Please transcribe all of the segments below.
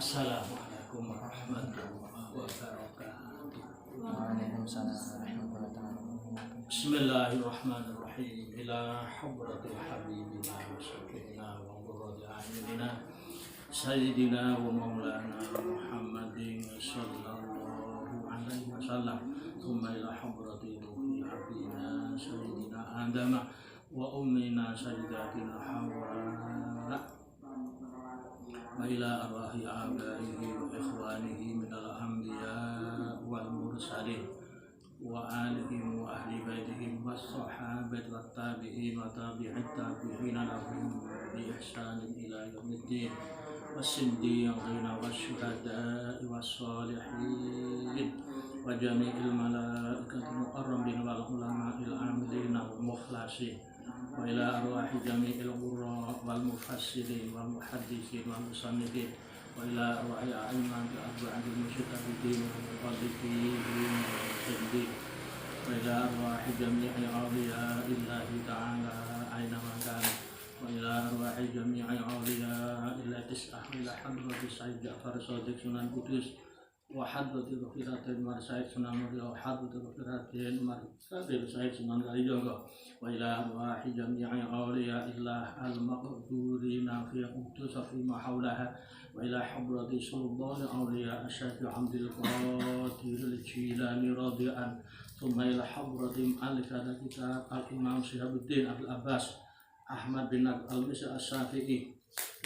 Assalamualaikum warahmatullahi wabarakatuh. Waalaikumsalam warahmatullahi wabarakatuh. Bismillahirrahmanirrahim. Ila hadratil habibina wa syafi'ina wa qurrati a'yunina sayyidina wa maulana Muhammadin sallallahu alaihi wasallam. Thumma ila hadratil habibina sayyidina Adama wa ummina sayyidatina Hawa wa ila arwahi abaihi wa ikhwanihi minal anbiya wal mursalin wa alihim wa ahli baitihim was sahabat wat tabi'in wa tabi'it tabi'in lahum bi ihsanin ila yaumiddin was-siddiqina wasyuhada'i was-shalihin wa jami'il malaikati muqarrabin wal ulama'il amilin wal mukhlasin wa ila arwahi jami'il qurra wal mufassirin wal muhaddithin wal musannifin wa ila arwahi a'immatil arba'atil mujtahidin wal muqallidin wa ila arwahi jami'i awliyaillahi ta'ala aina ma kana wa ila arwahi jami'i awliyaillahi tis'ah ila hadrati Sayyid Ja'far Shadiq Sunan Kudus wa hadrati Rafiqatin Marsaid Sunan Muria wa hadrati Rafiqatin Marsaid Sayyid Sunan Kalijogo wa ila arwahi jami'i awliyaillah al-maqburina fi qudus fi ma hawlaha wa ila hadrati sultan awliya Asy-Syaikh Abdul Qadir Al-Jilani radhiyallahu thumma ila hadrati al-kada kitab al-Imam Syihabuddin Abdul Abbas Ahmad bin Al-Misa As-Syafi'i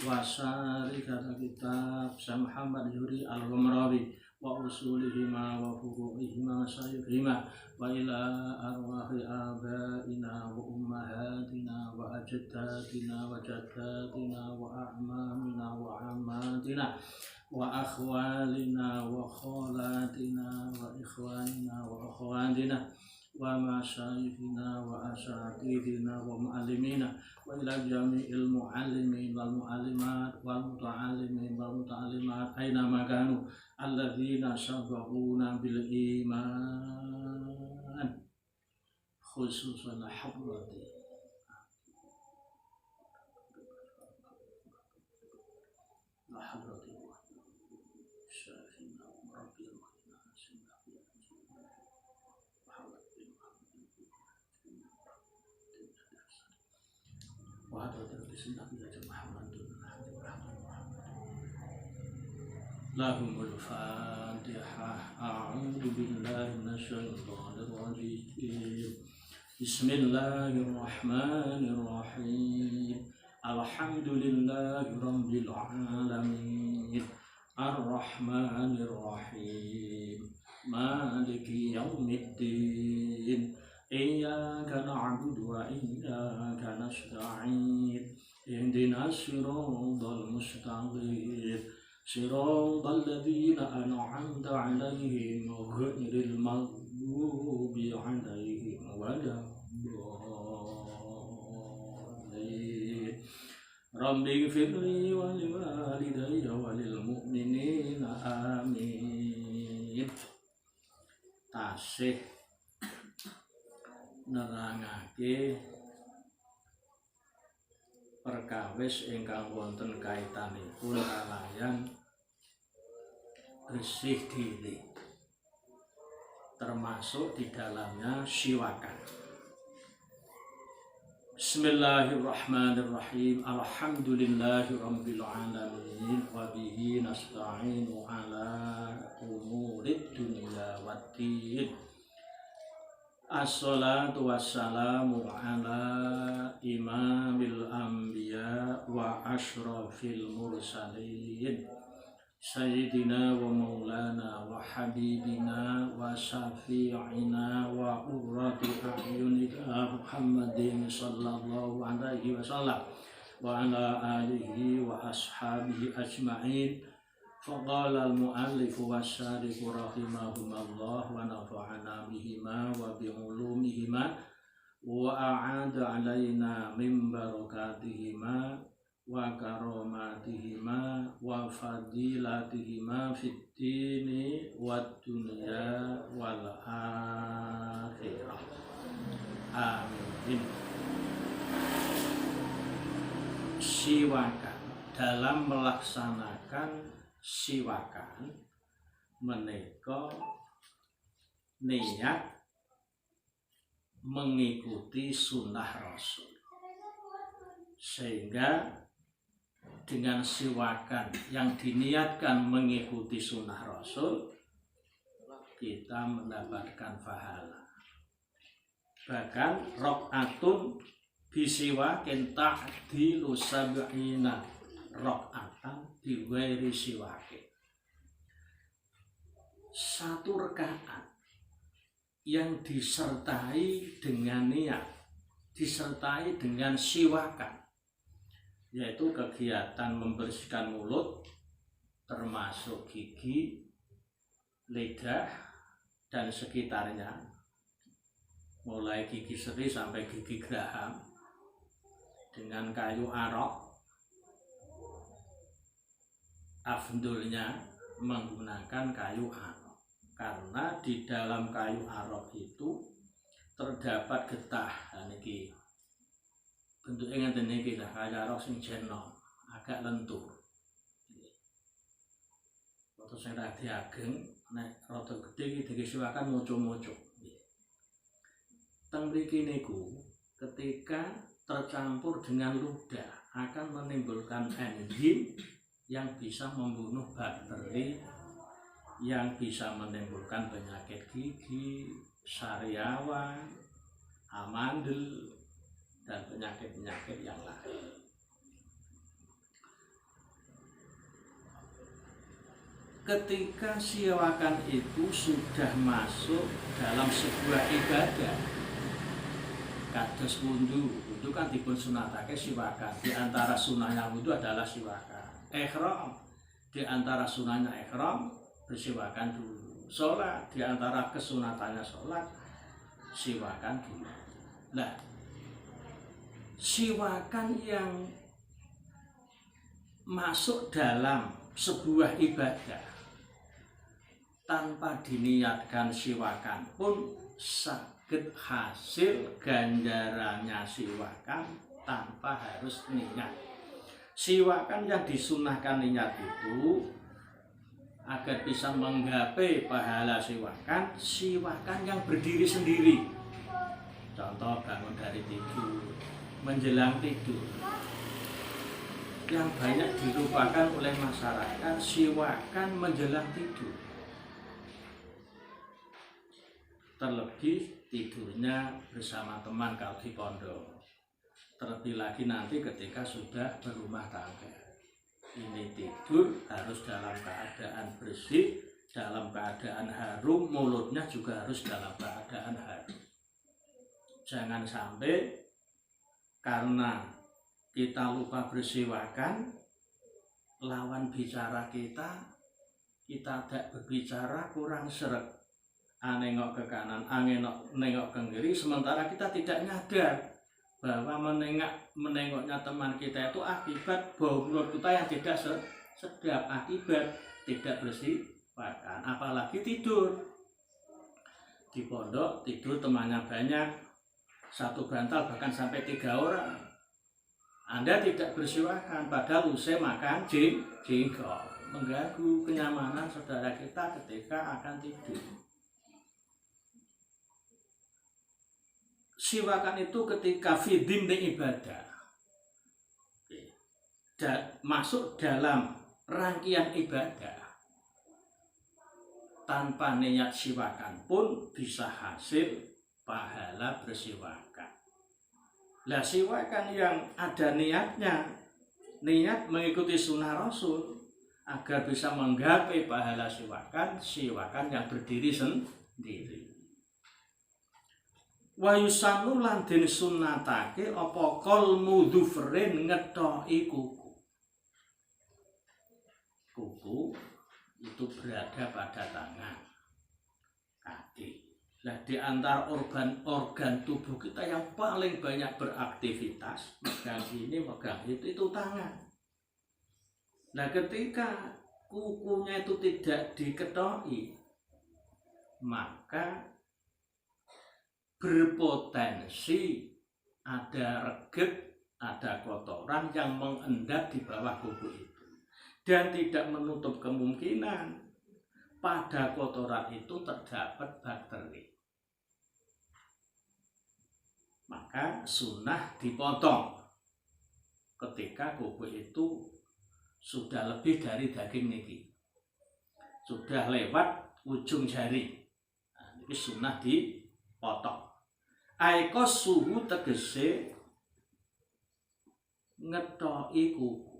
wa syarikata kitab Syekh Muhammad Yuri Al-Ghamrawi wa usulihima wa furu'ihima sayyidihima wa ila arwahi abaina wa ummahatina wa ajdadina wa jaddatina wa a'mamina wa ammatina wa akhwalina wa khalatina wa ikhwanina wa akhwatina wa masyayikhina wa asatidina wa mu'allimina wa ila jami'il mu'allimin wal mu'allimat wal muta'allimin wal muta'allimat aina makanu alladzina sabaquna bil iman khususan hadrati lahumul fatihah. A'udzu billahi minasyaitonir rajim. Bismillahirrahmanirrahim. Alhamdulillahi rabbil alamin. Ar-Rahmanir Rahim. Maliki yaumiddin. Iyyaka na'budu wa iyyaka nasta'in. Ihdinas siratal mustaqim. Siratal ladzina an'amta 'alaihim ghairil maghdubi 'alaihim waladdallin. Rabbighfirli wa liwalidayya wa lil mu'minina amin. Tasih nerangake perkawis ingkang wonten kaitanipun kalayan bersih diri, termasuk di dalamnya siwakan. Bismillahirrahmanirrahim. Alhamdulillahirabbil alamin wa bihi nasta'inu ala umurid dunya waddin. Assalatu wassalamu ala imamil anbiya wa ashrafil mursalin sayyidina wa maulana wa habibina wa syafi'ina wa qurrati a'yunina Muhammadin sallallahu alaihi wasallam wa ala alihi wa ashabihi ajma'in. Faqala al-mu'allifu wasyariku rahimahumullah wa nafa'ana bihima wa bi'ulumihima wa a'ada alaina min barakatihima wa karomatihima wa fadilatihima fid dini wad dunya wal akhirah. Amin. Siwakan dalam melaksanakan siwakan menika niat mengikuti sunnah Rasul. Sehingga dengan siwakan yang diniatkan mengikuti sunnah Rasul, kita mendapatkan pahala. Bahkan rakaatun bisiwakin ta'dilu sab'ina rakaatan biwairi siwakin. Satu rakaat yang disertai dengan niat, disertai dengan siwakan, yaitu kegiatan membersihkan mulut termasuk gigi, lidah dan sekitarnya, mulai gigi seri sampai gigi geraham dengan kayu arok. Afdolnya menggunakan kayu arok karena di dalam kayu arok itu terdapat getah. Niki bentuknya ngeten niki lah, kayu arok sing jenom, agak lentur. Waktu sing radi ageng, nek rada gedhe iki disiwakan moco-moco. Teng mriki niku ketika tercampur dengan ludah akan menimbulkan enzim yang bisa membunuh bakteri, yang bisa menimbulkan penyakit gigi, sariawan, amandel, dan penyakit-penyakit yang lain. Ketika siwakan itu sudah masuk dalam sebuah ibadah, kados wudu kan dipun sunatake siwakan. Di antara sunahnya wudu adalah siwakan. Ihram, di antara sunahnya ihram bersiwakan dulu. Sholat, di antara kesunatannya sholat siwakan dulu. Nah, siwakan yang masuk dalam sebuah ibadah tanpa diniatkan siwakan pun saged hasil ganjarannya siwakan tanpa harus niat. Siwakan yang disunahkan niat itu agar bisa menggapai pahala siwakan, siwakan yang berdiri sendiri. Contoh bangun dari tidur, menjelang tidur. Yang banyak dilupakan oleh masyarakat, siwakan menjelang tidur. Terlebih tidurnya bersama teman kalau di pondok. Terlebih lagi nanti ketika sudah berumah tangga. Ini tidur harus dalam keadaan bersih, dalam keadaan harum, mulutnya juga harus dalam keadaan harum. Jangan sampai karena kita lupa bersiwakan, lawan bicara kita tidak berbicara kurang seret. Nengok ke kanan, nengok ke kiri, sementara kita tidak nyadar bahwa menengoknya teman kita itu akibat bau mulut kita yang tidak sedap, akibat tidak bersiwakan. Apalagi tidur di pondok, tidur temannya banyak, satu bantal bahkan sampai 3 orang. Anda tidak bersiwakan, padahal usai makan jengkol, mengganggu kenyamanan saudara kita ketika akan tidur. Siwakan itu ketika fidim di ibadah masuk dalam rangkaian ibadah, tanpa niat siwakan pun bisa hasil pahala bersiwakan. Lah siwakan yang ada niatnya, niat mengikuti sunnah Rasul agar bisa menggapai pahala siwakan yang berdiri sendiri. Wa yusannu lan den sunnatake apa qalmu dzufrin ngetoki kuku. Kuku itu berada pada tangan, kaki. Nah, di antara organ tubuh kita yang paling banyak beraktivitas, megang ini, megang itu tangan. Nah, ketika kukunya itu tidak diketoki, maka berpotensi ada reget, ada kotoran yang mengendap di bawah kuku itu. dan tidak menutup kemungkinan pada kotoran itu terdapat bakteri. Maka sunnah dipotong ketika kubuk itu sudah lebih dari daging niki, sudah lewat ujung jari. Nah, ini sunnah dipotong. Aikos suhu tegese ngetoki kuku.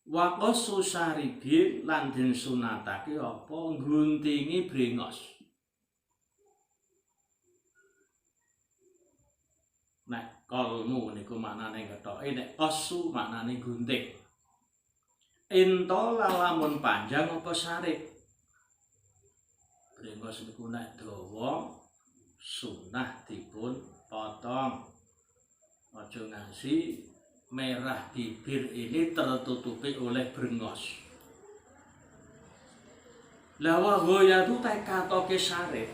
Waqasu syaribi lan den sunatake apa ngguntingi brengos. Nek kolmu niku maknane ngetoki, nek qasu maknane gunting. Intola lamun panjang apa sarip. Brengos niku nek dawa sunah dipun potong. Aja nganti merah bibir ini tertutupi oleh brengos. Lah wahya tu tekatoke sarip.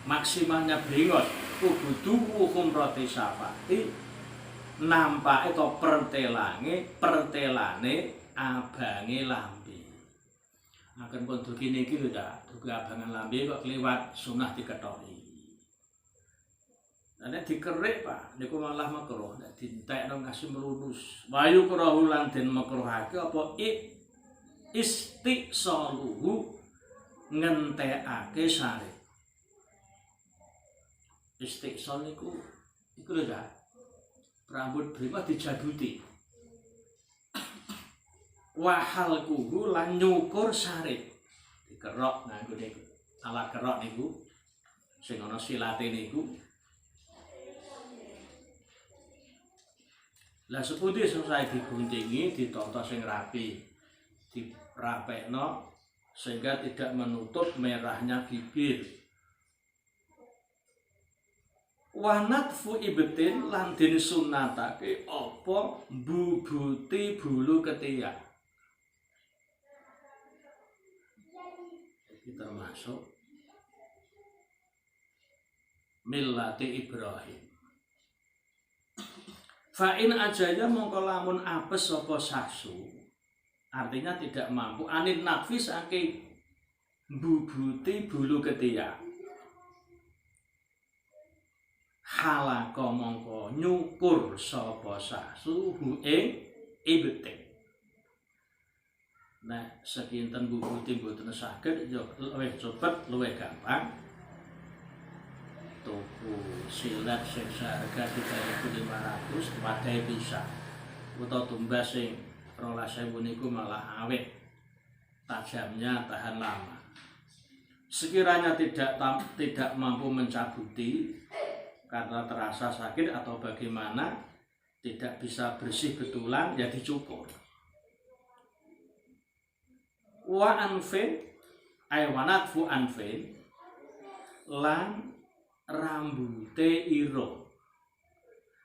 Maksimalnya brengos kudu humrati safati nampake to pertelane abange lambe. Akan pun dugi niki lho ta, dugi abangan lambe kok kliwat sunah diketoki. Nek dikerik Pak, niku malah makruh, nek dientekno kasih melunus. Wayu kurahu lan den makruhake apa istiqsaluhu ngentekake sarip. Istiqsal niku lho ta. Rambut brengos dijabuti. Wahal kuhu lan nyukur sarip. Dikerok nganggo niku. Alat kerok niku sing ana silate niku. Lah sepundi selesai diguntingi, ditata sing rapi, dirapekno sehingga tidak menutup merahnya bibir. Wanatfu ibtin lan den sunatake apa mbubuti bulu ketiak. Iki termasuk millati Ibrahim. Fa'in ajaya mongko lamun apes sapa sasu, artinya tidak mampu anin nafis saking mbubuti bulu ketiak. Halaka mongko nyukur sapa sasu hu ing ibting. Nek sekinten bubuti mboten saged ya luwih cepet, luwih gampang. Tuku silet sing seharga 3.500 wadai bisa. Utawa tumbas sing 12.000 niku malah awet. Tajamnya tahan lama. Sekiranya tidak mampu mencabuti karena terasa sakit atau bagaimana, tidak bisa bersih betulan, ya dicukur. Wa anfin aywanatfu anfin lan rambute ira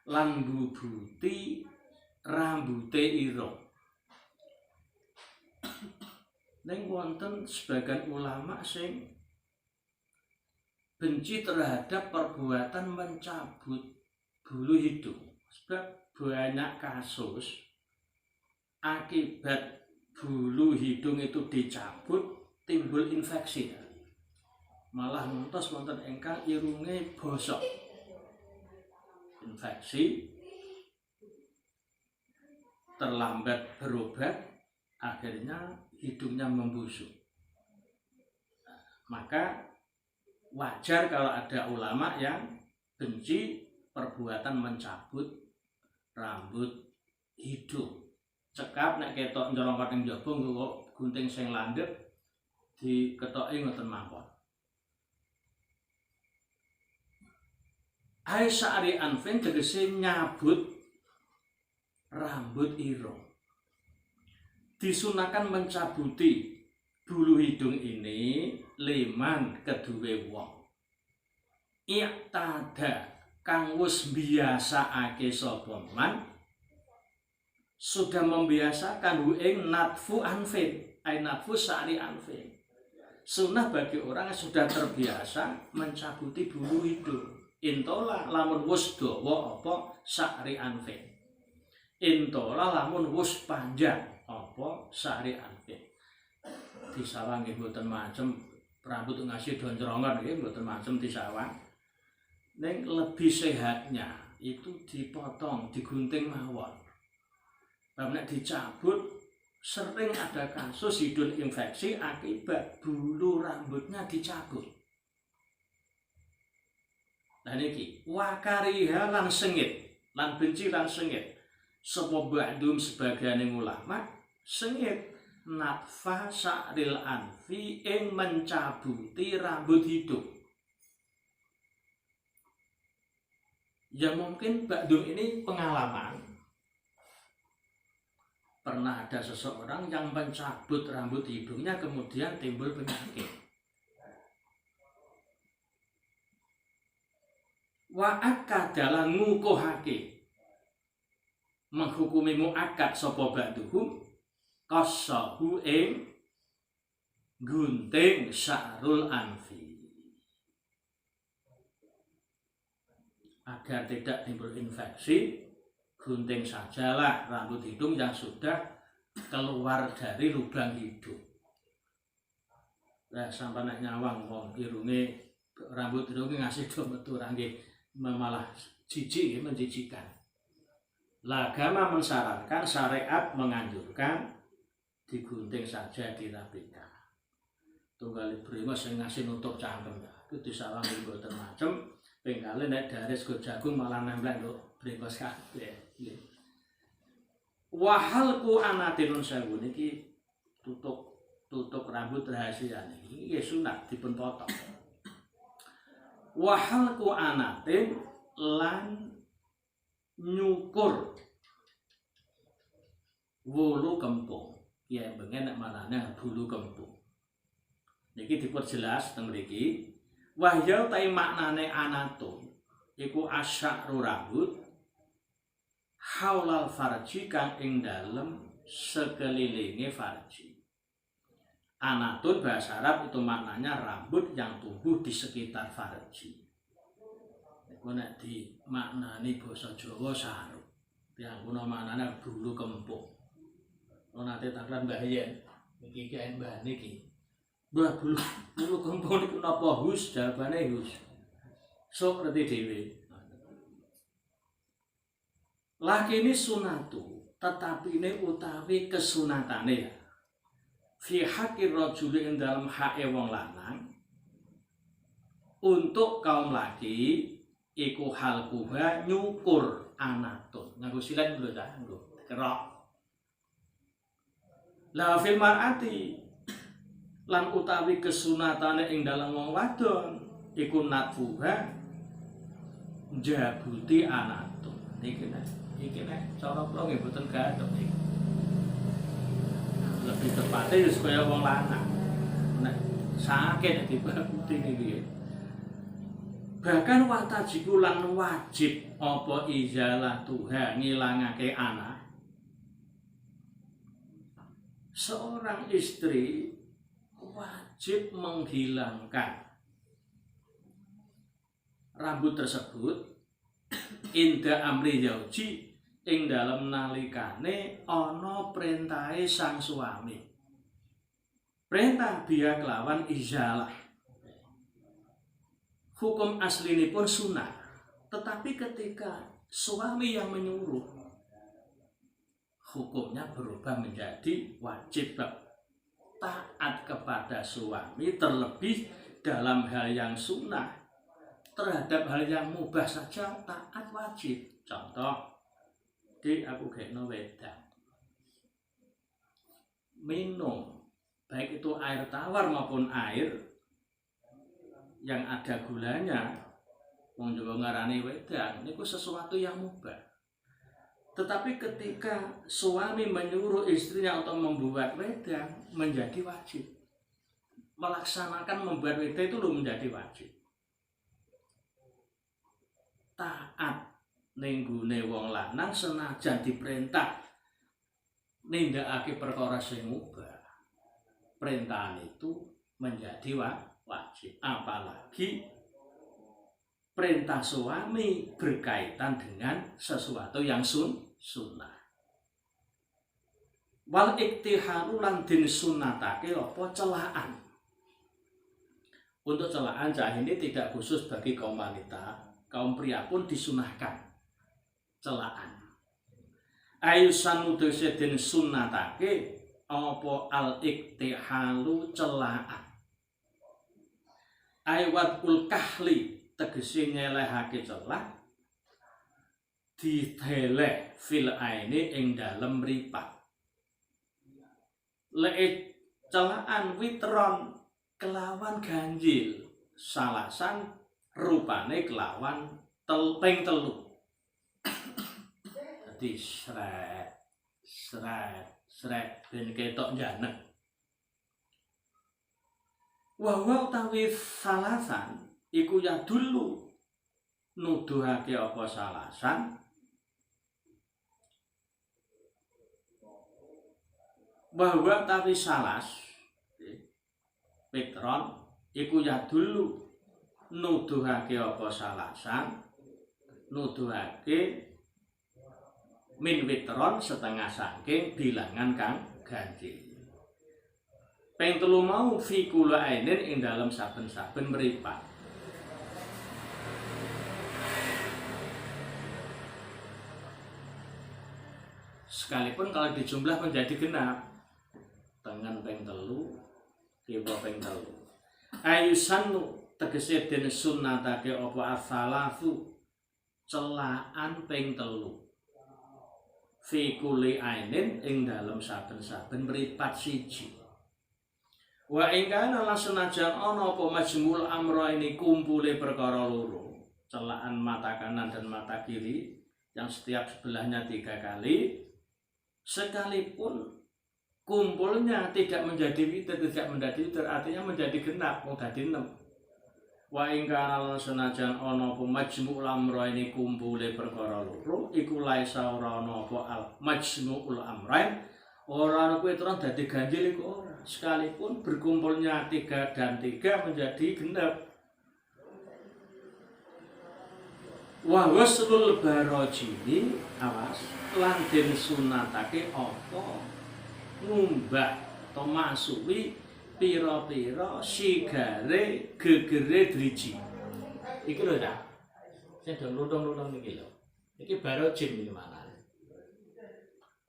lan bubuti rambute ira. Ning wonten sebagian ulama sing benci terhadap perbuatan mencabut bulu hidung. Sebab banyak kasus akibat bulu hidung itu dicabut timbul infeksi. Malah ngantos wonten ingkang irunge bosok. Infeksi terlambat berobat, akhirnya hidungnya membusuk. Maka wajar kalau ada ulama yang benci perbuatan mencabut rambut hidung. Cekap nek ketok njolongkot ing njaba nggo gunting sing landhep diketoki ngoten mangkon. Ai sa'ri anfin tegese nyabut rambut ira. Disunahkan mencabuti bulu hidung ini liman keduwe wong. I'tada kang wis biasaake sapa man sudah membiasakan ing natfu anfin, ai natfu sa'ri anfin. Sunnah bagi orang yang sudah terbiasa mencabuti bulu hidung. Intola lamun wis dawa apa sa'ri anfin. intola lamun wis panjang apa syariate. Disawang nggih mboten macem rambut ngasih doncrongan nggih mboten macem disawang. Ning lebih sehatnya itu dipotong, digunting mawon. Nek dicabut sering ada kasus hidung infeksi akibat bulu rambutnya dicabut. Nah niki wakariha lan sengit, lan benci lan sengit. Sapa ba'dum sebagian ulama sengit natfa sa'ril anfi ing mencabuti rambut hidung. Ya mungkin ba'dum ini pengalaman. Pernah ada seseorang yang mencabut rambut hidungnya kemudian timbul penyakit. Wa akadalah ngukuhake menghukumi mu'akad sapa ba'duhum qasahu ing gunting sya'rul anfi agar tidak timbul infeksi. Gunting sajalah rambut hidung yang sudah keluar dari lubang hidung. Nah, sampai nak nyawang wong irunge rambut hidungnya ngasih do metu nggih malah jijik menjijikan. Agama mensyaratkan, syariat menganjurkan digunting saja dirapikan. Tunggal brimo sing ngasih nutup cangkem itu disawang mboten macem. Pengkale nek daris go jagung malah nempel kok brengos kabeh. Wahalku anatinun sewu niki tutup rambut rahasia niki nggih sunat dipun potong. Wahalku anatin lan nyukur wulu kempung. Ya bengen nek manane bulu kempung. Niki diperjelas teng mriki. Wahya ta maknane anatum iku asy'ru rambut haulal farji kang ing dalem sekelilinge farji. Anatun bahasa Arab itu maknanya rambut yang tumbuh di sekitar farji. Nek di maknani basa Jawa sarung. Yang kuna maknane bulu kempung. Ana nate takran Mbah Yen niki kaen Mbah niki. Mbah bulu kempung niku napa hus? Jawabane hus. Sok ngerti dhewe. Laki ini sunatu, tetapi ini utawi kesunatane ya. Fi haqqi rajuli ing dalam hake wong lanang untuk kaum laki iku halquha nyukur anatun. Nganggo silat lho ta, nggo kerok. La fil mar'ati lan utawi kesunatane ing dalam wong wadon iku natfuha jabuti anatun. Iki nek cara kula nggih boten gathok iki. Lebih tepatnya ya supaya wong lanang. Nek sakit dibabuti niki. Bahkan watajiku lan wajib apa izalah tuha ngilangake anak. Seorang istri wajib menghilangkan rambut tersebut inda amri zauji ing dalem nalikane ana perintahe sang suami. Perintah biya kelawan izalah. Hukum aslinipun sunah, tetapi ketika suami yang menyuruh, hukumnya berubah menjadi wajib. Taat kepada suami terlebih dalam hal yang sunnah. Terhadap hal yang mubah saja taat wajib. Contoh, aku gekno wedang minum, baik itu air tawar maupun air yang ada gulanya, wong Jawa ngarani wedang, niku sesuatu yang mubah. Tetapi ketika suami menyuruh istrinya untuk membuat wedang, menjadi wajib. Melaksanakan membuat wedang itu loh menjadi wajib. Taat ning gune wong lanang senajan diperintah nindakake perkara sing mubah. Perintahan itu menjadi wajib, apalagi perintah suami berkaitan dengan sesuatu yang sunnah. Wal iktihalu lan den sunnatake apa celaan. Untuk celaan ini tidak khusus bagi kaum wanita, kaum pria pun disunahkan celaan. Ayusanu tegese den sunnatake apa al iktihalu celaan. Aywatul kahli tegese nyelehake celah dideleh fil aini ing dalem mripat. Lek celaan witron kelawan ganjil salasan rupane kelawan ping telu. Dadi sret ben ketok janek. Wa utawi salasan iku ya dulu nuduhake apa salasan bahwa tapi salas Petron iku ya dulu nuduhake apa salasan nuduhake min witron setengah saking bilangan kang ganjil. Ping telu mau fi kula ainin ing dalem saben-saben mripat. Sekalipun kalau dijumlah menjadi genap tengen ping telu kiwa ping telu. Ayusanu tegese den sunnatake apa asalasu celaan ping telu. Fi kulli ainin ing dalem saben-saben mripat siji. Wa ing kana lan senajan ana apa majmul amra ini kumpule perkara loro, celaan mata kanan dan mata kiri yang setiap sebelahnya 3 kali, sekalipun kumpulnya tidak menjadi witir, artinya menjadi genap, mau dadi 6. Wa ing kana lan senajan ana apa majmul amra ini kumpule perkara loro, iku laisa ora ana apa al majmuul amrain, ora ana kuwi terus dadi ganjil iku ora. Sekalipun berkumpulnya 3 dan 3 menjadi genap. Wa waslul barajini awas lan den sunatake apa ngumbah atau masuki pira-pira sigare gegere driji. Iki lho ta. Sing do lutong-lutong niki lho. Iki barajin iki manane.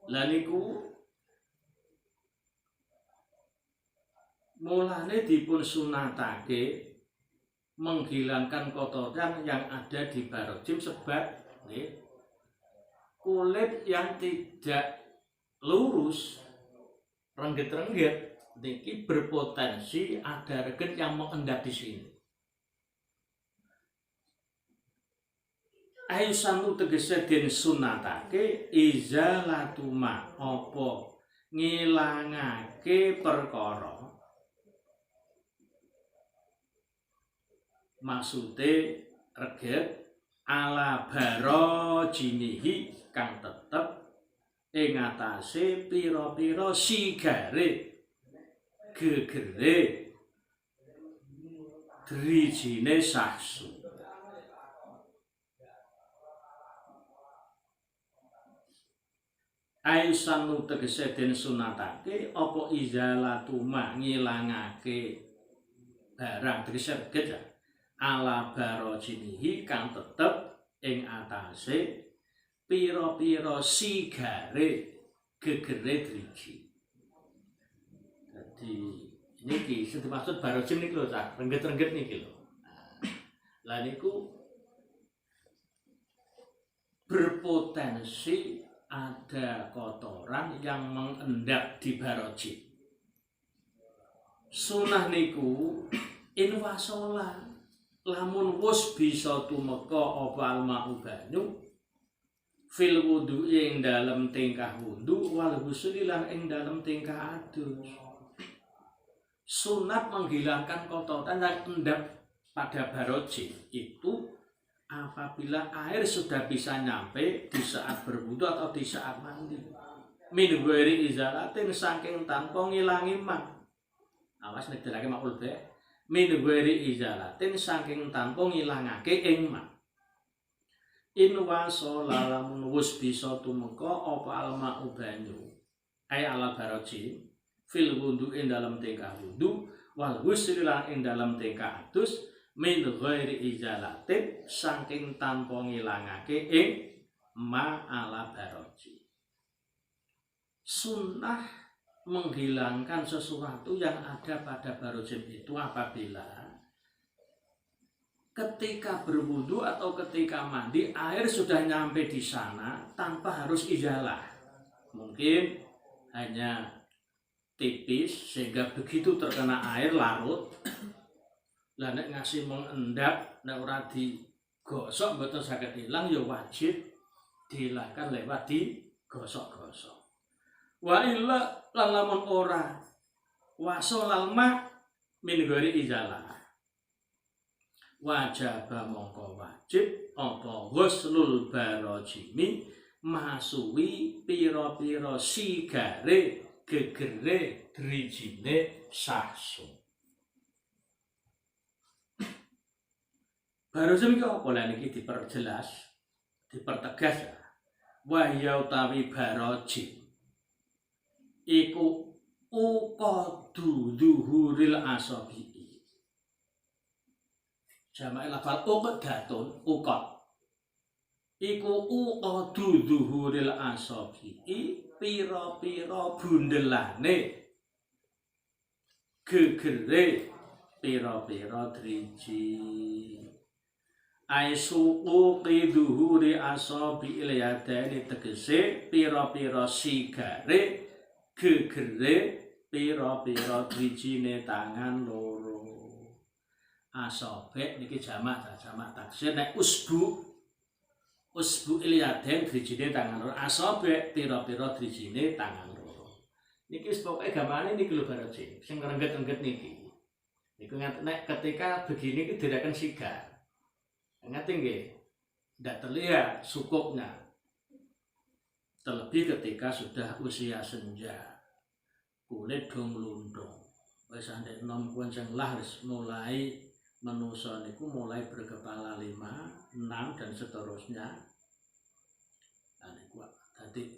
Lah niku mulane dipun sunatake menghilangkan kotoran yang ada di barojim sebab kulit yang tidak lurus rengget-rengget niki berpotensi ada regen yang mengendap di sini. Aisanu tegese den sunatake izalatuma apa ngilangake perkara. Maksude reget ala barajinihi kang tetep ing atase pira-pira sigare gegere drijine saksu. Aisanu tegese den sunatake apa izalatuma ngilangake barang tegese reget ya. Ala barajinihi kang tetep ing atase pira-pira sigare gegere driji. Jadi niki sing dimaksud barajin niki lho Cak, rengget-rengget niki lho. Lah niku berpotensi ada kotoran yang mengendap di barajin. Sunah niku inwasola lamun wis bisa tumeka apa alma'u banyu fil wudu ing dalem tingkah wudu wal husuli lan ing dalem tingkah adus. Sunat menghilangkan kotoran yang endap pada barojin itu apabila air sudah bisa nyampe di saat berwudu atau di saat mandi. Min ghairi izalatin saking tanpa ngilangi man. Awas nek delake makul be. Min ghairi izalatin saking tanpa ngilangake ing man. In wasala lamun wis bisa tumeka apa alma'u banyu ay ala baroji fil wudu ing dalam tingkah wudu wal ghusli lan ing dalam tingkah adus min ghairi izalatin saking tanpa ngilangake ing ma ala baroji. Sunnah menghilangkan sesuatu yang ada pada barojim itu apabila ketika berwudu atau ketika mandi air sudah nyampe di sana tanpa harus izalah. Mungkin hanya tipis sehingga begitu terkena air larut. Lah nek ngasih mengendap nek ora digosok mboten saged ilang ya wajib dihilangkan lewat digosok-gosok. Wa illa lamun ora wasolal ma min ghairi izalah. Wajib mongko wajib apa ghuslul barojimi masuwi pira-pira sigare gegere drijine sahsu. Barojim iki apa lha niki diperjelas, dipertegas ya. Wa ya utawi barojim iku uqadu dhuhuril asabi. Jama'i lafal uqdatun uqad iku uqadu dhuhuril asabi pira-pira bundelane gegere pira-pira driji aisuqi dhuhuri asabi ilyadani tegese pira-pira sigare gegere pira-pira drijine tangan loro. Asobek niki jamak taksir nek usbu ilyaden drijine tangan loro. Asobek pira-pira drijine tangan loro. Niki pokoke gamane niki lho barojim sing rengget-rengget niki. Niku nek ketika begini iki diraken sigar. Ngerti nggih? Ndak terlihat sukuknya. Terlebih ketika sudah usia senja. Kulit dong lundung. Wis andek nom kuwi lah wis mulai manusia niku mulai berkepala 5, 6 dan seterusnya. Nah niku dadi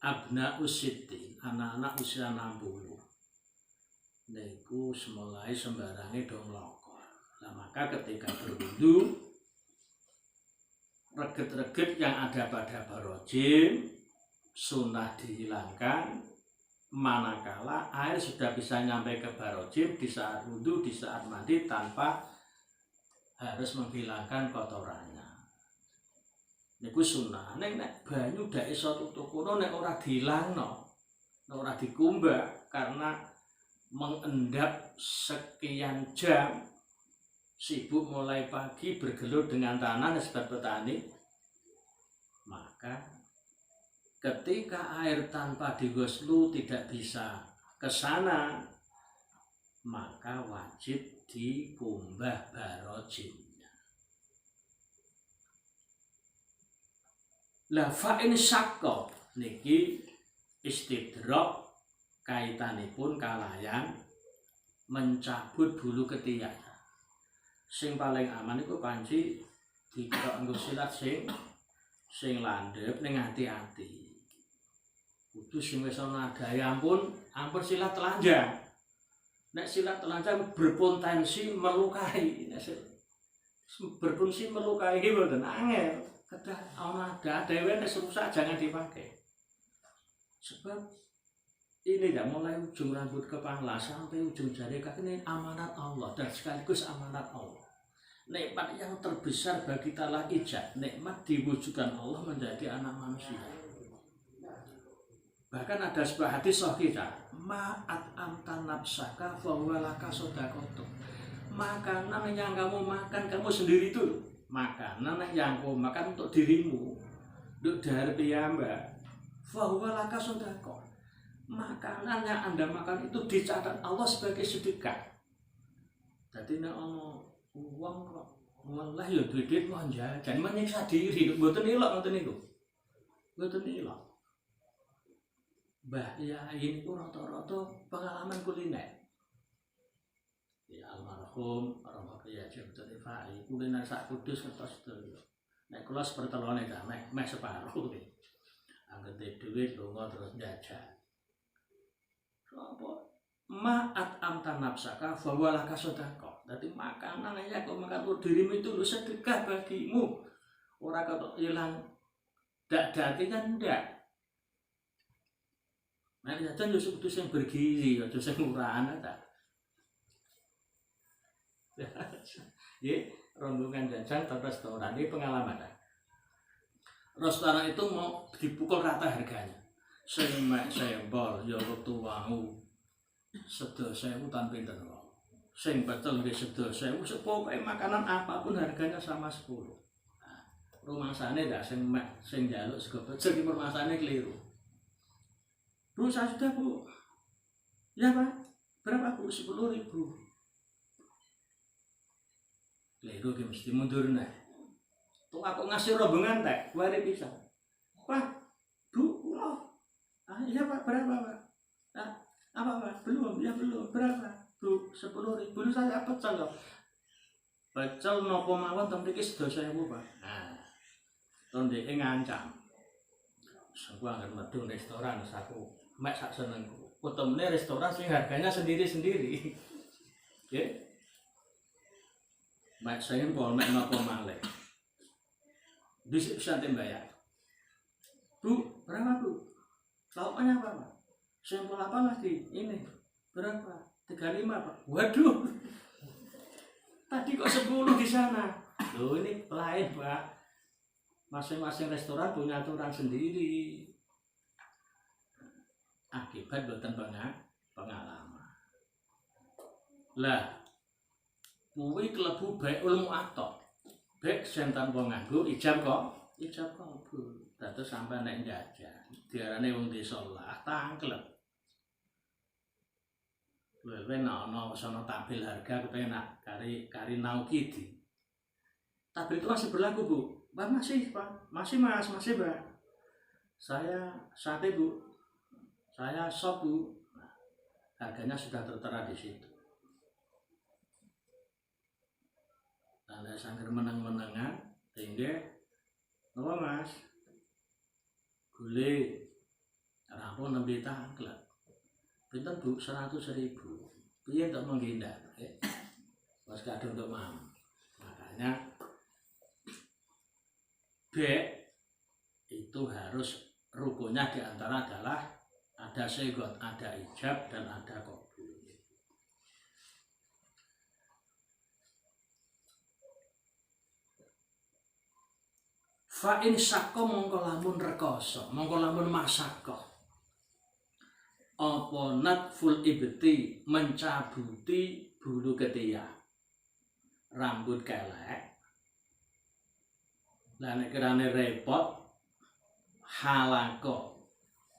abna usitin, anak-anak usia 60. Niku mulai sembarange dong lokor. Nah maka ketika berwudu reget-reget yang ada pada barojim sunnah dihilangkan manakala air sudah bisa nyampe ke barojim di saat wudu, di saat mandi tanpa harus menghilangkan kotorannya. Niku sunnah. Nek banyu ndak iso tutukono nek ora dilangno, nek ora dikumbah karena mengendap sekian jam sibuk mulai pagi bergelut dengan tanah sebab petani, maka ketika air tanpa digoslu tidak bisa ke sana, maka wajib dikumbah barojimnya. Lah fa in syaqqa niki istidrak kaitanipun kalayan mencabut bulu ketiak. Sing paling aman iku panci dikira nggo silat sing landhep ning ati-ati. Kudu sing wis ana gaya ampun silat telanjang. Nek silat telanjang berpotensi melukai. Berpotensi melukai iki mboten angel. Kedah ana dhewe nek rusak jangan dipakai. Sebab ini ya mulai ujung rambut kepala sampai ujung jari kaki ini amanat Allah dan sekaligus amanat Allah. Nikmat yang terbesar bagi talah ijab, nikmat diwujudkan Allah menjadi anak manusia. Bahkan ada sebuah hadis sahih, ma'at amtan nafsaka fa huwa laka shadaqatuh. Makanan yang kamu makan kamu sendiri itu, makanan yang kamu makan untuk dirimu, untuk dari piyambak, fa huwa laka shadaqah. Makanan yang Anda makan itu dicatat Allah sebagai sedekah. Jadi nek ono uang kok malah ya duit mau jajan menyiksa diri mboten ilok ngoten niku. Mboten ilok. Mbah Yai niku rata-rata pengalaman kuliner. Ya almarhum Romo Kiai Abdul Rifai kuliner sak Kudus kertas sedaya. Nek kula sepertelone ta meh separuh nggih. Anggere duit lunga terus jajan. apa ma'at amta nafsaka fawalaka sodako. Jadi makanan aja kau makan untuk dirimu itu lu sedekah bagimu. Orang kata hilang dati kan ndak. Nah, jajan yo kudu sing bergizi, aja sing murahan ta. Ya, rombongan jajan ke restoran ini pengalaman. Restoran itu mau dipukul rata harganya. Sing mek sembol ya wektu wau 10.000 tan pinten wae. Sing betul nggih 10.000, pokoke makanan apapun harganya sama 10. Nah, rumasane ndak sing mek sing njaluk sego pecel iki rumasane keliru. Bu, saya sudah bu. Ya pak, berapa bu? 10.000. Keliru ki mesti mundur nih. Tuh aku ngasih rombongan teh, kuwi bisa. Pak, bu, kula. Ah iya pak, berapa pak? Ah, apa pak? Belum, ya belum. Berapa? Bu, 10.000. Dulu saya pecel loh. Pecel nopo mawon ten mriki 10.000 pak. Nah, ton dhek ngancam. Aku anggere medung restoran saku mek sak senengku. Utemene restoran sing harganya sendiri-sendiri. Nggih. Mek sembol mek napa malih. Bisa bayar. Bu, berapa bu? Lauknya apa pak? Sembol apa lagi? Ini berapa? 35 pak. Waduh. Tadi kok 10 di sana. Loh ini lain pak. Masing-masing restoran punya aturan sendiri. Akibat boten pengalaman. Lah, kuwi klebu baik ilmu atok. Baik sentan wong nganggo ijab kok bu. Dados sampeyan nek jajan, diarani wong desa lah tangklep. Wewe ana sono tabel harga kepenak kari naukidi. Tabel itu masih berlaku bu. Pak masih pak, masih mas, masih pak. Saya sate bu. Saya sop bu. Nah, harganya sudah tertera di situ. Tanda sangger meneng-menengan, tinggi, apa mas? Gule, rampung nembe tangklep. Pinten bu 100.000. Piye untuk menghindar? Mas kadung untuk mam. Makanya B itu harus rukunnya diantara adalah ada segot, ada ijab dan ada qabul. Fa in sakko mongko lamun rekoso, mongko lamun masako. Apa natful ibti mencabuti bulu ketiak. Rambut kelek. Lah nek kerane repot halako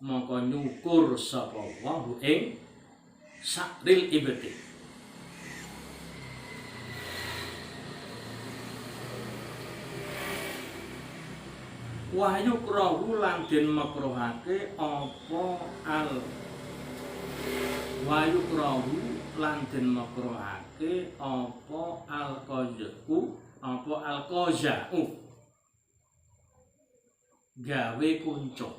mongko nyukur sapa wong ing sakril ibti. Wahyu krawu lan den makruhake apa al wahyu krawu lan den makruhake apa al qazau gawe kuncung.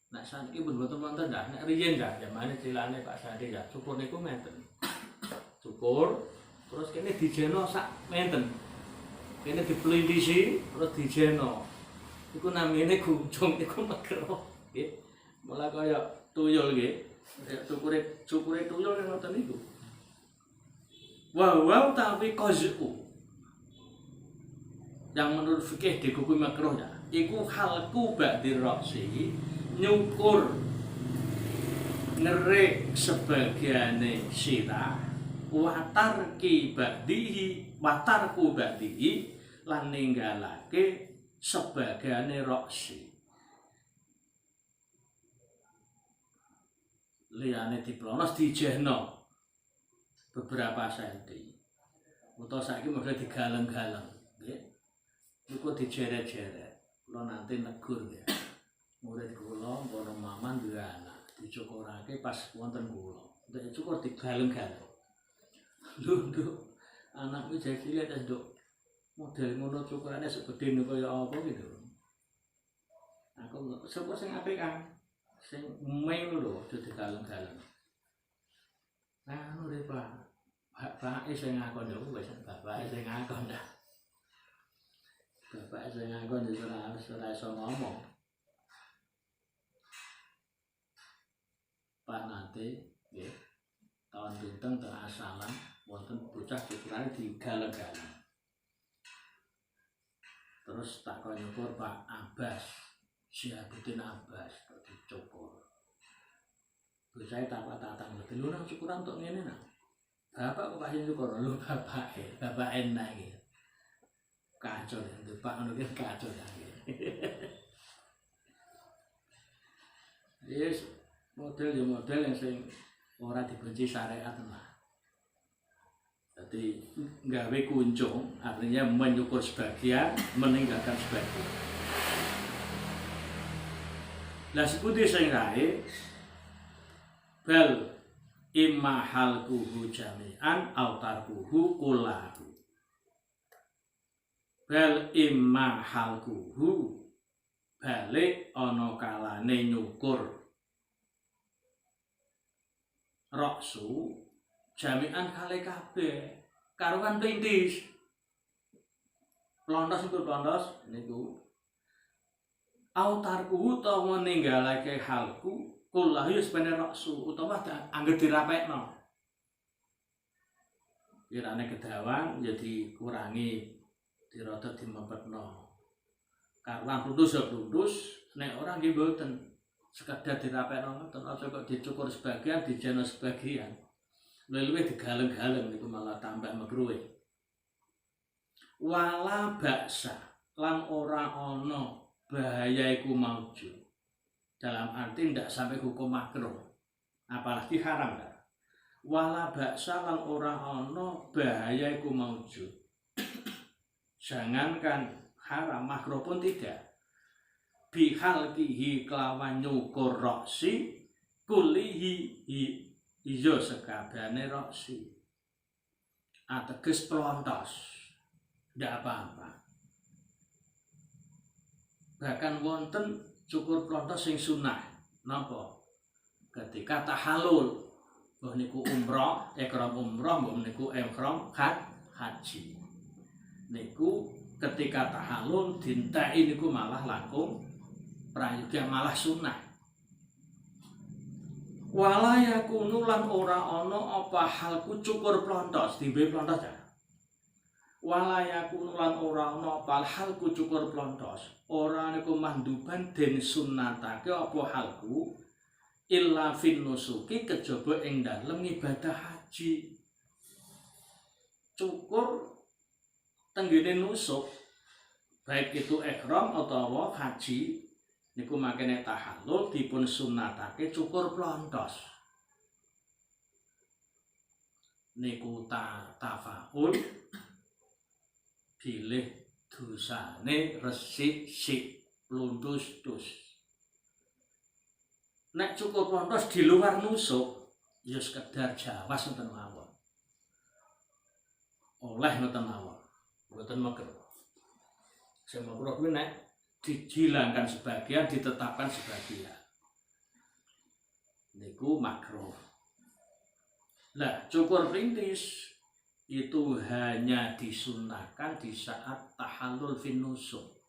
Nek saniki pun boten wonten dah, nek riyen dah jamane cilane Pak Sandi ya, cukur niku menten. Cukur terus kene dijeno sak menten. Kene diplindisi terus dijeno. Iku namine kuncung, iku makro. Nggih. Mula kaya tuyul nggih. Cukure tuyul nek ngoten niku. Wow tapi qazu. Yang menurut fikih dihukumi makruh ya. Iku halku ba'dir ra'si nyukur ngerik sebagiane sirah watarku ba'dihi lan ninggalake sebagiane ra'si. Liyane diplonos dijehno beberapa senti. Utawa saiki model digaleng-galeng, nggih. Niku dijeret-jeret. Kula nanti negur ya. Murid kula mpana maman duwe anak, dicukurake pas wonten kula. Nek cukur digaleng-galeng. Lho, anakku jadi cilik ta, Nduk. Model ngono cukurane segede kaya apa gitu. Aku syukur sing apik kan. sing meng lho aja digaleng-galeng. Nah, anu Pak. Bapake sing ngakon yo wis bapake sing ngakon dah. Bapake sing ngakon yo ora iso ngomong. Pak nate nggih tahun pinten teng asalan wonten bocah cukurane digaleng-galeng. Terus tak kok nyukur Pak Abbas, Syihabuddin Abbas kok dicukur. Bocah tak tatang lho nang cukuran tok ngene nang. Bapak kok kasih syukur lho bapak enak iki. Kacau ya, Pak ngono ki kacau ya. Yes, model yang sing ora dibenci syariat lah. Jadi nggawe kuncung artinya menyukur sebagian, meninggalkan sebagian. Lah sepundi sing rae bal imma halquhu jami'an aw tarkuhu kullahu. Bal imma halquhu balik ana kalane nyukur roksu jami'an kale kabeh karuan pintis plontos itu plontos niku autarku utawa ninggalake halku kullahu ya sepene roksu utawa anggere dirapekno kirane kedawan jadi kurangi dirada dimepetno karuan plundus ya plundus nek ora nggih mboten sekedar dirapekno ngoten aja kok dicukur sebagian dijeno sebagian luwih digaleng-galeng niku malah tambah makruhe wala baksa lan ora ana bahaya iku maujud dalam arti ndak sampai hukum makruh apalagi haram kan wala baksa lan ora ana bahaya iku maujud jangankan haram makruh pun tidak bihalkihi kelawan nyukur roksi kulihi ijo sekabehane roksi ateges pelontos ndak apa-apa bahkan wonten cukur pelontos sing sunah napa ketika tahallul mbah niku umrah ihram umrah mbah niku ihram haji niku ketika tahallul dintai niku malah langkung prayoga malah sunah wala yakunu lan ora ana apa halku cukur plontos dimbe plontos ya wala yakunu lan ora ana apa halku cukur plontos ora niku manduban den sunnatake apa halku illa fin nusuki kejaba ing dalem ibadah haji cukur tenggene nusuk baik itu ihram utawa haji niku makene tahallul dipun sunnatake cukur plontos niku tafaul bilih dosane resik sik plundus dus nek cukur plontos di luar nusuk ya sekedar jawas ngoten mawon oleh ngoten mawon mboten makruh sing makruh kuwi nek dihilangkan sebagian, ditetapkan sebagian. Niku makruh. Lah, cukur perintis itu hanya disunahkan di saat tahallul fin nusuk.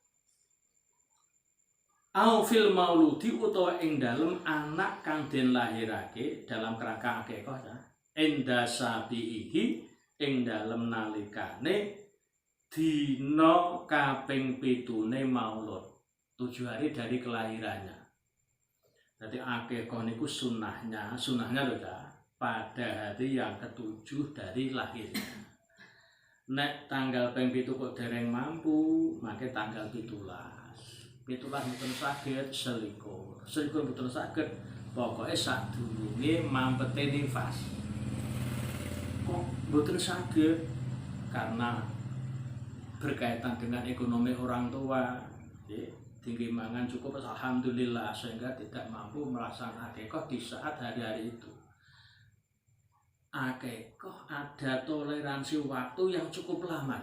Au fil mauludi utawa ing dalem anak kang den lahirake dalam kerangka akikah ya. Enda sabihi ing dalem nalikane dina kaping 7 maulud 7 hari dari kelahirannya. Jadi akikah niku sunahnya lho ya, pada hari yang ke-7 dari lahirnya. Nek tanggal ping 7 kok dereng mampu, maka tanggal 17. 17 mboten saged selikur mboten saged, pokoke sadurunge mampete nifas. Kok mboten saged karena berkaitan dengan ekonomi orang tua, tinggi mangan cukup alhamdulillah sehingga tidak mampu melaksanakan akikah di saat hari-hari itu. Akikah ada toleransi waktu yang cukup lama,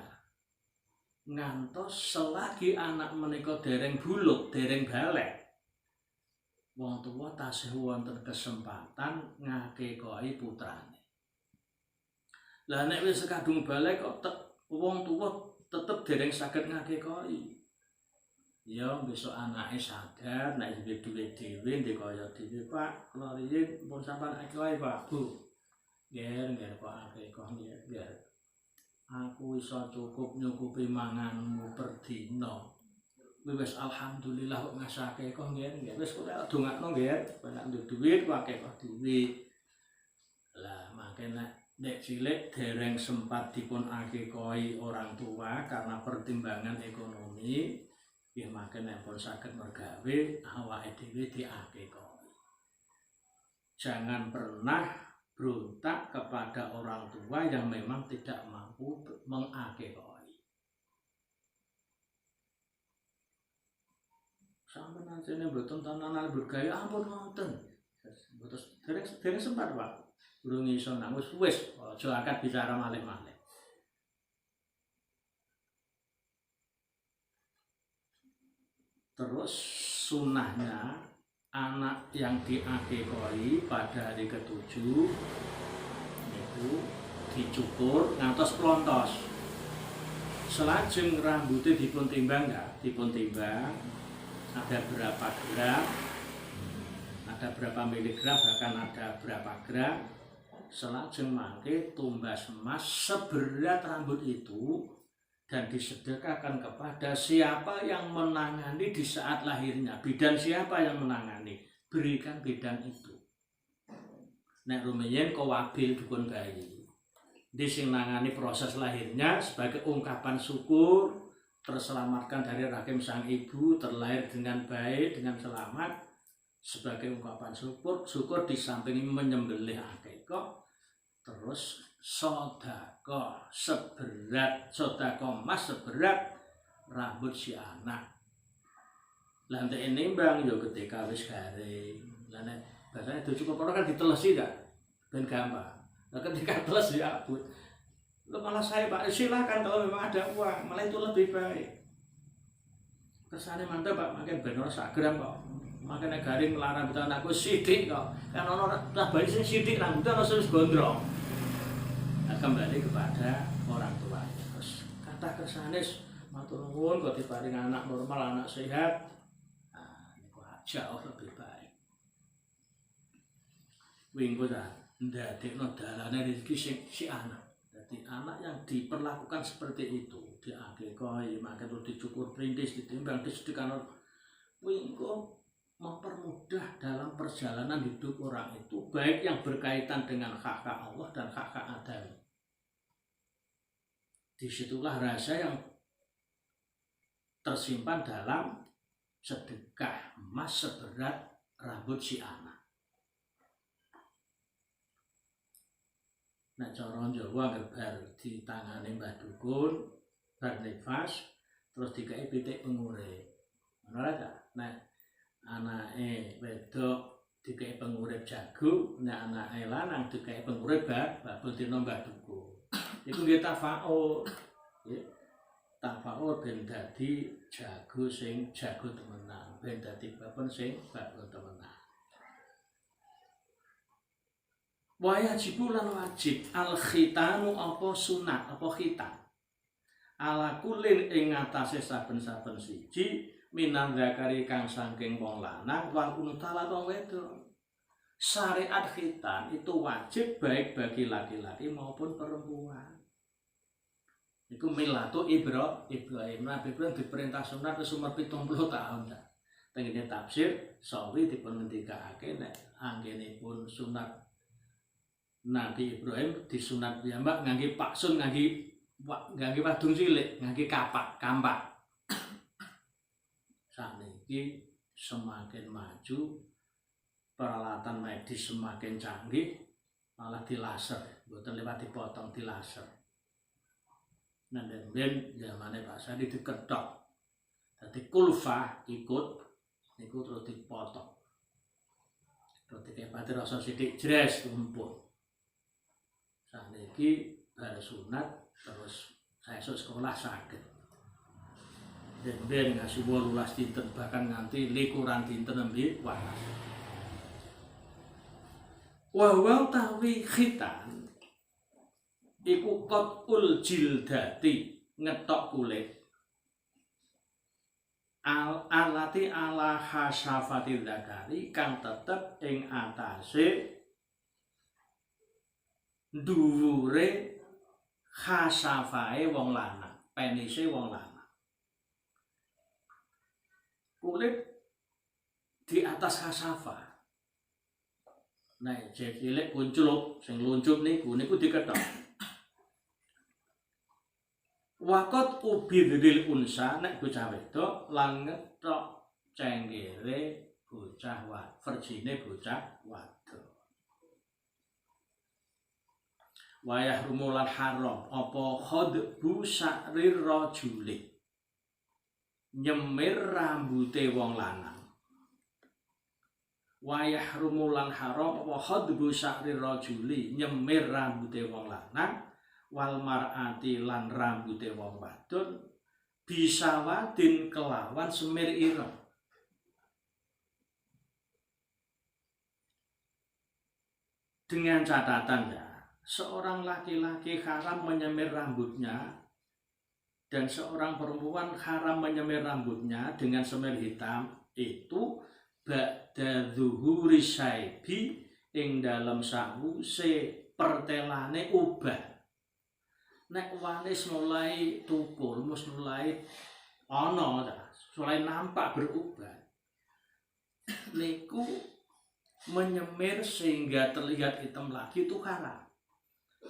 ngantos selagi anak menika dereng buluk, dereng balik, wong tuwa tasih wonten kesempatan ngakekoi putrane. Lah nek wis kadung balik kok wong tuwa tetep dereng saged ngakekoi. Ya besok anake sadar nek duwe dhewe ndek kaya dhewe Pak, kula riyin pun sampean akekoi Pak, Bu. Nggih kok akekoi nggih. Aku iso cukup nyukupi manganmu per dina. Wis alhamdulillah kok ngasake kok nggih wis kok dongakno nggih nek nduk dhuwit kok akeh kok dhuwit. Lah mangke nek cilik dereng sempat dipun akekoi orang tua karena pertimbangan ekonomi, nggih mangke nek pun saged mergawe awake dhewe diakekoi. Jangan pernah berontak kepada orang tua yang memang tidak mampu mengakekoi. Sampai nanti mboten tananan bergaya ampun ngoten. Dereng sempat Pak. Durung iso nang wis aja akad bicara malih-malih. Terus sunahnya anak yang diakekoi pada hari ke-7 itu dicukur ngantos plontos. Selajeng rambutnya dipun timbang ada berapa gram, ada berapa miligram, bahkan ada berapa gram. Selajeng mangke tumbas emas seberat rambut itu dan disedekahkan kepada siapa yang menangani di saat lahirnya. Bidan siapa yang menangani, berikan bidan itu. Nek rumiyin kawabil dukun bayi, disinangani proses lahirnya sebagai ungkapan syukur terselamatkan dari rahim sang ibu, terlahir dengan baik, dengan selamat. Sebagai ungkapan syukur disampingi menyembelih akekah, terus sedekah emas seberat rambut si anak. Lah nek nimbang yo ketika wis garing. Lah nek biasane cukup kan ditelesi ta, ben gampang. Lah ketika teles ya abut. Lo malah saya Pak, silakan kalau memang ada uang, malah itu lebih baik. Kesannya mantap Pak, makin benar sagram kok. Makin garing melarang buta anakku sidik kok. Kan orang tak baik sih sidik rambutnya langsung gondrong. Nah, kembali kepada orang tua. Terus kata kesannya matur nuwun kok diparing anak normal, anak sehat. Nah, ini kok jauh lebih baik. Wingko ta ndadekno dalane rezeki si anak. Jadi anak yang diperlakukan seperti itu, diakekoi, maka itu dicukur perintis, ditimbang, disedekahkan, wingko mempermudah dalam perjalanan hidup orang itu, baik yang berkaitan dengan hak-hak Allah dan hak-hak Adam. Disitulah rahasia yang tersimpan dalam sedekah emas seberat rambut si anak. Nek cara Jawa bar ditangani Mbah Dukun, bar nifas, terus dikai pitik pengurip. Ngono ta? Nek anake wedok dikai pengurip jago, nek anake lanang dikai pengurip babon dina Mbah Dukun. Iku nggih tafaul. Nggih. Tafaul ben dadi jago sing jago temenan, ben dadi babon sing babon temenan. Wajib lan wajib al-khitanu apa sunat apa khitan ala kulin ing ngatasé saben-saben siji minan zakari kang saking wong lanang wal unta lan wong wedok. Syariat khitan itu wajib baik bagi laki-laki maupun perempuan. Iku milatu Ibrahim. Nabi Ibrahim diperintah sunat wis umur 70 tahun. Tengene tafsir sawi dipun ngendikake nek anggenipun sunat Nabi Ibrahim disunat piyambak ngangge paksun ngangge wadung cilik, ngangge kampak. Saniki semakin maju, peralatan medis semakin canggih, malah dilaser, mboten lewat dipotong dilaser. Nah, ben zamane Pak Sadi diketok. Dadi kulfah ikut niku terus dipotong. Terus dikepati rasa sithik jres tumpuk. Saniki bar sunat terus saya esuk sekolah saged. ben ngasih 18 dinten bahkan nganti 21 dinten nembe waras. Wa tawi khitan iku qatul jildati ngetok kulit alati ala hasafati dzakari kang tetep ing atase dhuwure hasafae wong lanang, penise wong lanang. Kulit di atas hasafa. Nah, cilik kunclup sing luncup niku diketok. Wakot ubidril unsa nek bocah wedok lan ngetok cenggere bocah wadon, verjine bocah wadon. Wayah rumulan haram apa khadbu sa'rir rajuli. Nyemir rambute wong lanang. Wayah rumulan haram apa khadbu sa'rir rajuli nyemir rambute wong lanang. Wal mar'ati lan rambute wong wadon bisa wadin kelawan semir ireng. Dengan catatan ya, seorang laki-laki haram menyemir rambutnya dan seorang perempuan haram menyemir rambutnya dengan semir hitam itu ba'da zuhuri syaibi ing dalam sawuse pertelane ubah. Nek wanis mulai tukul, mulai mulai nampak berubah. Niku menyemir sehingga terlihat hitam lagi itu haram.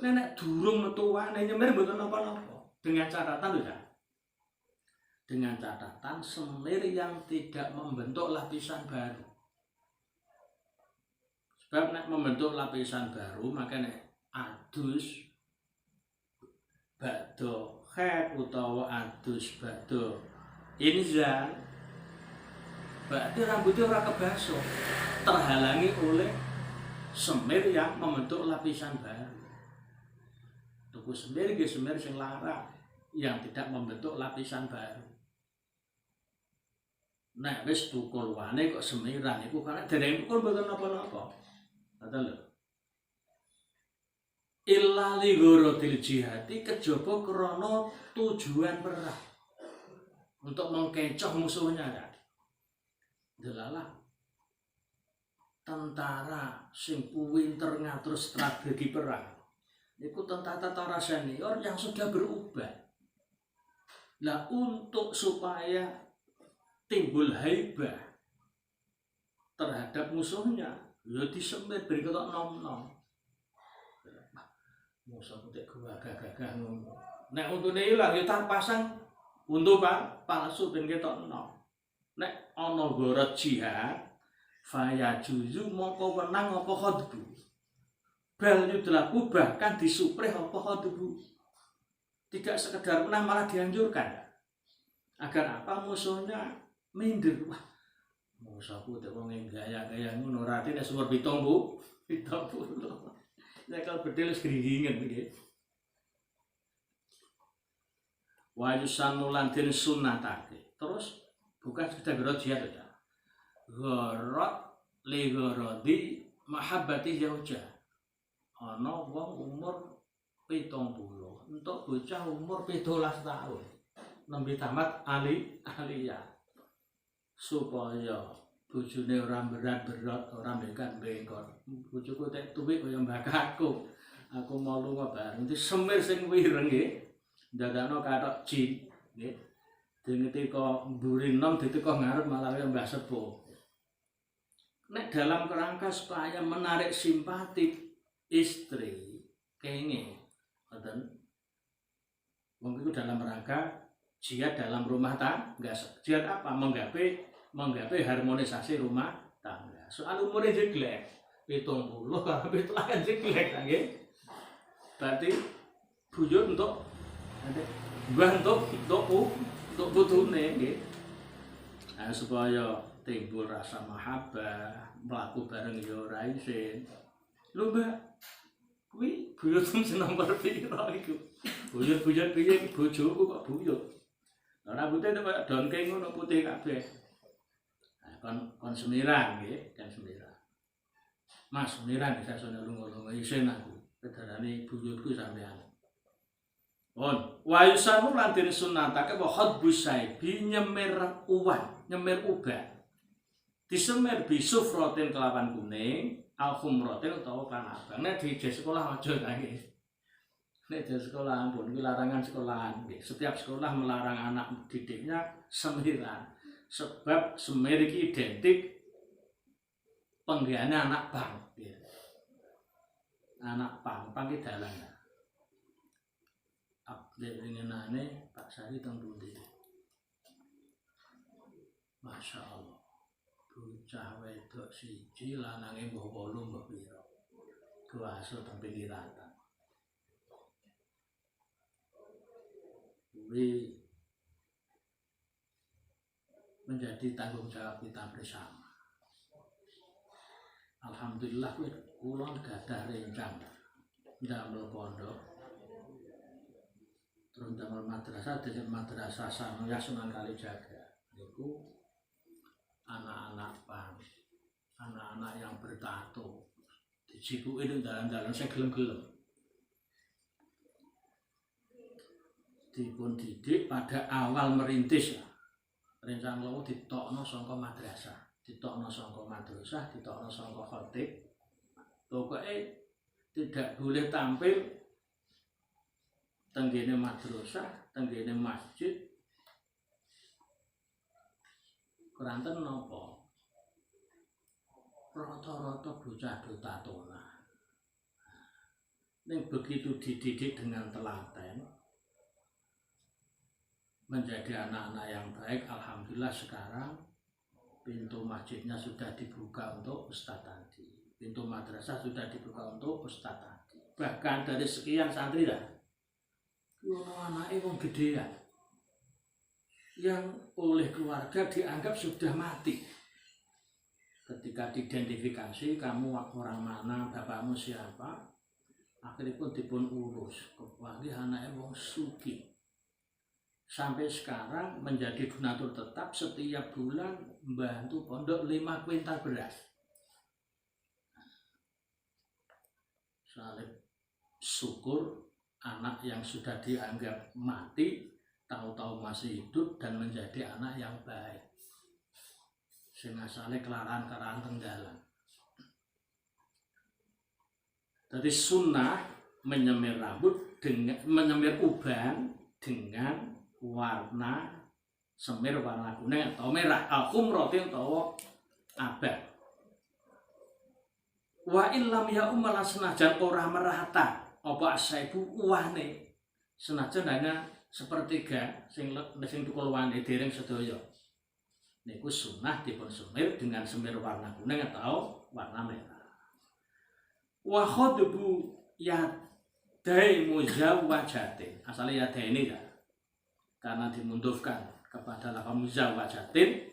Nek durung metu wane nyemir mboten napa-napa. Dengan catatan lho ya. Dengan catatan semir yang tidak membentuk lapisan baru. Sebab nek membentuk lapisan baru maka nek adus bakdo khep utawa adus bakdo inzal berarti rambutnya ora kebaso, terhalangi oleh semir yang membentuk lapisan baru. Tuku semir nggih semir sing larang yang tidak membentuk lapisan baru. Nek wis tukul wane kok semiran iku karena dereng tukul mboten napa-napa. Ngoten lho. Illa li gharatil jihati kejaba krana tujuan perang untuk mengkecoh musuhnya kan. Delalah tentara sing pinter ngatur strategi perang niku tentara senior yang sudah berubah. Lah untuk supaya timbul haibah terhadap musuhnya ya disemir beri ketok nom-nom. Musuh nek gagah-gagah ngono. Nek untune ilang ya tak pasang untu palsu ben ketok enom. Nek ana gharat jihad faya juzu mongko wenang apa khadbu. Bal yudlaku bahkan disuprih apa khadbu. Tidak sekedar menang malah dianjurkan. Agar apa musuhnya minder. Wah, musuhku tek wong gaya-gaya ngono rati nek sumur 70. Nek kalau bedel wis gringingen nggih. Wa yusannulan den sunnatake. Terus bukan sekedar gharat jihad ya. Gharat li gharadi mahabbati zaujah. Ana wong umur 70, entuk bocah umur 17 tahun. Nembe tamat aliyah. Supaya bojone ora berat-berat, ora bengkot-bengkot. Bojoku tek tuwik kaya mbakakku. Aku mau lunga bareng disemir sing wireng nggih. Ndadakno kathok jin nggih. Dingetika mburi nom diteka ngarep malah kaya Mbah Sepuh. Nek dalam kerangka supaya menarik simpati istri kenge ngoten. Wong iku dalam rangka jihad dalam rumah tangga. Jihad apa? Menggapai harmonisasi rumah tangga. Soal umurnya jeglek 70 habis kan jeglek nggih. Berarti buyut untuk mbah untuk putune nggih. Nah, supaya timbul rasa mahabbah, mlaku bareng ya ora isin. Lho Mbak, kuwi buyutmu nomor piro iku? Buyut piye bojoku kok buyut. Rambutnya itu kayak dongkeng ngono putih kabeh. Kon semiran nggih, kan semiran. Mas semiran bisa sono lunga-lunga isen aku. Kedarane buyutku sampean. Wa yusanu lan den sunatake wa khadbus saibi nyemir uban. Disemir bisufratin kelawan kuning, al-khumratin utawa panabang. Nek di sekolah aja ta nggih. Nek di sekolah ampun iki larangan sekolahan nggih. Setiap sekolah melarang anak didiknya semiran. Sebab semir iki identik penggaweane anak pang. Anak pang ki dalan. Update ringenane Pak Sari teng pundi. Masya Allah. Bocah wedok siji lanange mbah 8 mbah pira. Kuwasa teng pinggiran. Kuwi menjadi tanggung jawab kita bersama. Alhamdulillah kula gadah rencang ndamel pondok. Terus ndamel madrasah dadi madrasah Sanawiyah Sunan Kalijaga. Niku anak-anak pang, anak-anak yang bertato. Dicikuki ning dalan-dalan sing gelem-gelem. Dipun didik pada awal merintis. Rencang kula ditokno saka madrasah, ditokno saka madrasah, ditokno saka khatib. Pokoke tidak boleh tampil tenggene madrasah, tenggene masjid. Keranten napa? Rata-rata bocah do tatonan. Ning begitu dididik dengan telaten, menjadi anak-anak yang baik. Alhamdulillah sekarang pintu masjidnya sudah dibuka untuk Ustadz tadi, pintu madrasah sudah dibuka untuk Ustadz tadi. Bahkan dari sekian santri dah, anaknya wong gedean yang oleh keluarga dianggap sudah mati. Ketika diidentifikasi, kamu orang mana, bapakmu siapa, akhirnya pun dipun urus. Kecuali anaknya wong sugih. Sampai sekarang menjadi donatur tetap, setiap bulan membantu pondok 5 kuintal beras. Salib syukur anak yang sudah dianggap mati tahu-tahu masih hidup dan menjadi anak yang baik. Sing asale kelaran-kelaran tenggalan. Jadi sunnah menyemir rambut dengan menyemir uban dengan warna semir warna kuning atau merah, al-khumratin atau abang. Wa illam ya umala senajan ora merata apa asaibu uwane, senajan hanya sepertiga sing tukul wane dereng sedaya. Niku sunnah dipun semir dengan semir warna kuning atau warna merah. Wa khadbu yadai muzawwajatin, asalnya yadai ini ya, karena dimundufkan kepada lafaz muzawwajatin,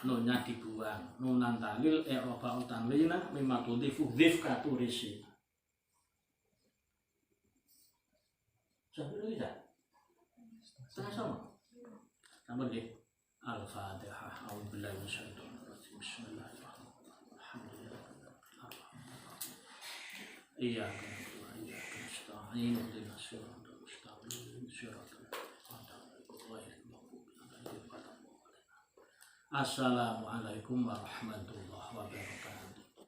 nunnya dibuang, nunan talil i'raba tanwina mimma tudhifu dhifka turisi. Sampai tidak? Setengah sama. Tambah nggih. Al-Fatihah. A'udzubillahi minasyaitonir rajim. Bismillahirrahmanirrahim. Alhamdulillah. Iyyaka na'budu wa iyyaka nasta'in. Ihdinas siratal mustaqim. Assalamualaikum warahmatullahi wabarakatuh.